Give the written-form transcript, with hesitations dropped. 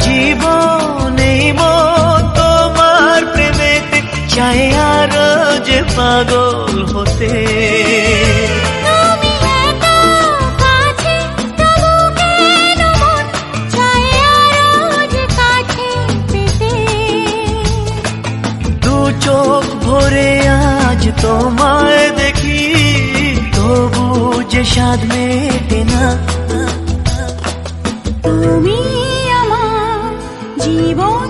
জীবন এই মন তোমার প্রেমেতে চাই আরো যে পাগল হতে। চোখ ভরে আজ তোমায় দেখি, তবু যে স্বাদ মেটে না। তুমি আমার জীবন